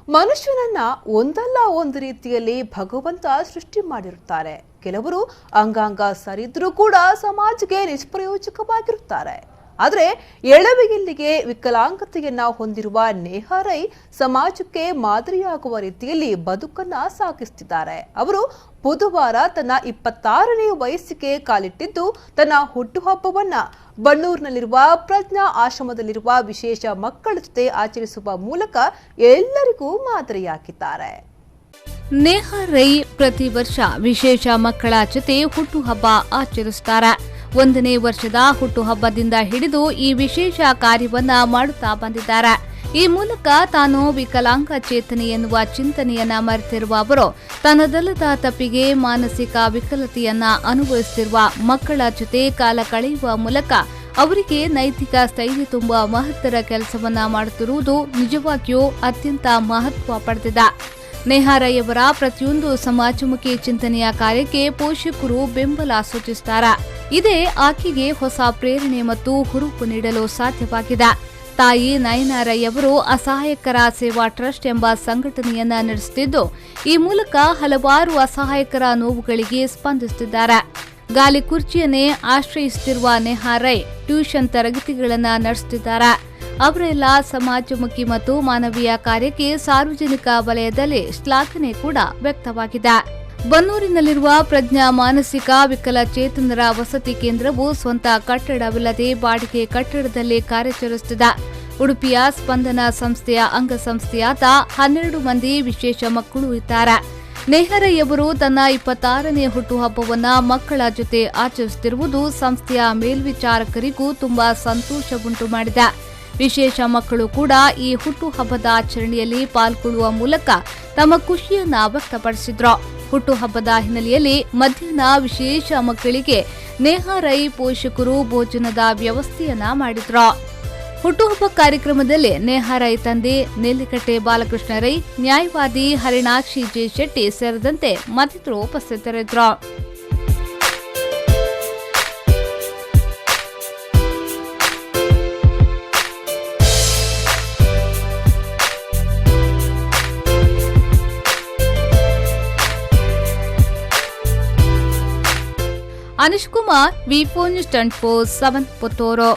ಮನುಷ್ಯನನ್ನ ಒಂದಲ್ಲ ಒಂದು ರೀತಿಯಲ್ಲಿ ಭಗವಂತ ಸೃಷ್ಟಿ ಮಾಡಿರುತ್ತಾರೆ. ಕೆಲವರು ಅಂಗಾಂಗ ಸರಿದ್ರೂ ಕೂಡ ಸಮಾಜಕ್ಕೆ ನಿಷ್ಪ್ರಯೋಜಕವಾಗಿರುತ್ತಾರೆ. ಆದರೆ ಎಳವೆಯಲ್ಲಿಗೆ ವಿಕಲಾಂಗತೆಯನ್ನ ಹೊಂದಿರುವ ನೇಹಾ ರೈ ಸಮಾಜಕ್ಕೆ ಮಾದರಿಯಾಗುವ ರೀತಿಯಲ್ಲಿ ಬದುಕನ್ನ ಸಾಗಿಸುತ್ತಿದ್ದಾರೆ. ಅವರು ಬುಧವಾರ ತನ್ನ 26ನೇ ವಯಸ್ಸಿಗೆ ಕಾಲಿಟ್ಟಿದ್ದು ತನ್ನ ಹುಟ್ಟುಹಬ್ಬವನ್ನ ಬಣ್ಣೂರಿನಲ್ಲಿರುವ ಪ್ರಜ್ಞಾ ಆಶ್ರಮದಲ್ಲಿರುವ ವಿಶೇಷ ಮಕ್ಕಳ ಜೊತೆ ಆಚರಿಸುವ ಮೂಲಕ ಎಲ್ಲರಿಗೂ ಮಾದರಿಯಾಗಿದ್ದಾರೆ. ನೇಹಾ ರೈ ಪ್ರತಿ ವರ್ಷ ವಿಶೇಷ ಮಕ್ಕಳ ಜೊತೆ ಹುಟ್ಟುಹಬ್ಬ ಆಚರಿಸುತ್ತಾರೆ. 1ನೇ ವರ್ಷದ ಹುಟ್ಟುಹಬ್ಬದಿಂದ ಹಿಡಿದು ಈ ವಿಶೇಷ ಕಾರ್ಯವನ್ನ ಮಾಡುತ್ತಾ ಬಂದಿದ್ದಾರೆ. ಈ ಮೂಲಕ ತಾನು ವಿಕಲಾಂಗ ಚೇತನೆ ಎನ್ನುವ ಚಿಂತನೆಯನ್ನ ಮರೆತಿರುವ ಅವರು ತನ್ನದಲ್ಲದ ತಪ್ಪಿಗೆ ಮಾನಸಿಕ ವಿಕಲತೆಯನ್ನ ಅನುಭವಿಸುತ್ತಿರುವ ಮಕ್ಕಳ ಜೊತೆ ಕಾಲ ಕಳೆಯುವ ಮೂಲಕ ಅವರಿಗೆ ನೈತಿಕ ಸ್ಥೈರ್ಯ ತುಂಬುವ ಮಹತ್ತರ ಕೆಲಸವನ್ನ ಮಾಡುತ್ತಿರುವುದು ನಿಜವಾಗಿಯೂ ಅತ್ಯಂತ ಮಹತ್ವ ಪಡೆದಿದೆ. ನೇಹಾ ರೈ ಅವರ ಪ್ರತಿಯೊಂದು ಸಮಾಜಮುಖಿ ಚಿಂತನೆಯ ಕಾರ್ಯಕ್ಕೆ ಪೋಷಕರು ಬೆಂಬಲ ಸೂಚಿಸುತ್ತಾರೆ. ಇದೇ ಆಕೆಗೆ ಹೊಸ ಪ್ರೇರಣೆ ಮತ್ತು ಹುರುಪು ನೀಡಲು ಸಾಧ್ಯವಾಗಿದೆ. ತಾಯಿ ನಯನಾ ರೈ ಅವರು ಅಸಹಾಯಕರ ಸೇವಾ ಟ್ರಸ್ಟ್ ಎಂಬ ಸಂಘಟನೆಯನ್ನ ನಡೆಸುತ್ತಿದ್ದು ಈ ಮೂಲಕ ಹಲವಾರು ಅಸಹಾಯಕರ ನೋವುಗಳಿಗೆ ಸ್ಪಂದಿಸುತ್ತಿದ್ದಾರೆ. ಗಾಲಿ ಕುರ್ಚಿಯನ್ನೇ ಆಶ್ರಯಿಸುತ್ತಿರುವ ನೇಹಾ ರೈ ಟ್ಯೂಷನ್ ತರಗತಿಗಳನ್ನು ನಡೆಸುತ್ತಿದ್ದಾರೆ. ಅವರೆಲ್ಲ ಸಮಾಜಮುಖಿ ಮತ್ತು ಮಾನವೀಯ ಕಾರ್ಯಕ್ಕೆ ಸಾರ್ವಜನಿಕ ವಲಯದಲ್ಲಿ ಶ್ಲಾಘನೆ ಕೂಡ ವ್ಯಕ್ತವಾಗಿದೆ. ಬನ್ನೂರಿನಲ್ಲಿರುವ ಪ್ರಜ್ಞಾ ಮಾನಸಿಕ ವಿಕಲಚೇತನರ ವಸತಿ ಕೇಂದ್ರವು ಸ್ವಂತ ಕಟ್ಟಡವಿಲ್ಲದೆ ಬಾಡಿಗೆ ಕಟ್ಟಡದಲ್ಲಿ ಕಾರ್ಯಾಚರಿಸುತ್ತಿದೆ. ಉಡುಪಿಯ ಸ್ಪಂದನ ಸಂಸ್ಥೆಯ ಅಂಗಸಂಸ್ಥೆಯಾದ 12 ಮಂದಿ ವಿಶೇಷ ಮಕ್ಕಳು ಇದ್ದಾರೆ. ನೇಹಾ ರೈ ಅವರು ತನ್ನ 26ನೇ ಹುಟ್ಟುಹಬ್ಬವನ್ನ ಮಕ್ಕಳ ಜೊತೆ ಆಚರಿಸುತ್ತಿರುವುದು ಸಂಸ್ಥೆಯ ಮೇಲ್ವಿಚಾರಕರಿಗೂ ತುಂಬಾ ಸಂತೋಷವುಂಟು ಮಾಡಿದೆ. ವಿಶೇಷ ಮಕ್ಕಳು ಕೂಡ ಈ ಹುಟ್ಟುಹಬ್ಬದ ಆಚರಣೆಯಲ್ಲಿ ಪಾಲ್ಗೊಳ್ಳುವ ಮೂಲಕ ತಮ್ಮ ಖುಷಿಯನ್ನ ವ್ಯಕ್ತಪಡಿಸಿದ್ರು. ಹುಟ್ಟುಹಬ್ಬದ ಹಿನ್ನೆಲೆಯಲ್ಲಿ ಮಧ್ಯಾಹ್ನ ವಿಶೇಷ ಮಕ್ಕಳಿಗೆ ನೇಹಾ ರೈ ಪೋಷಕರು ಭೋಜನದ ವ್ಯವಸ್ಥೆಯನ್ನ ಮಾಡಿದ್ರು. ಹುಟ್ಟುಹಬ್ಬ ಕಾರ್ಯಕ್ರಮದಲ್ಲಿ ನೇಹಾ ರೈ ತಂದೆ ನೆಲ್ಲಿಕಟ್ಟೆ ಬಾಲಕೃಷ್ಣ ರೈ, ನ್ಯಾಯವಾದಿ ಹರಿಣಾಕ್ಷಿ ಜೆ ಶೆಟ್ಟಿ ಸೇರಿದಂತೆ ಮತ್ತಿತರರು ಉಪಸ್ಥಿತರಿದ್ದರು. ಅನಿಶ್ ಕುಮಾರ್, ವಿ4 ನ್ಯೂಸ್ 24/7 ಪುತ್ತೂರು.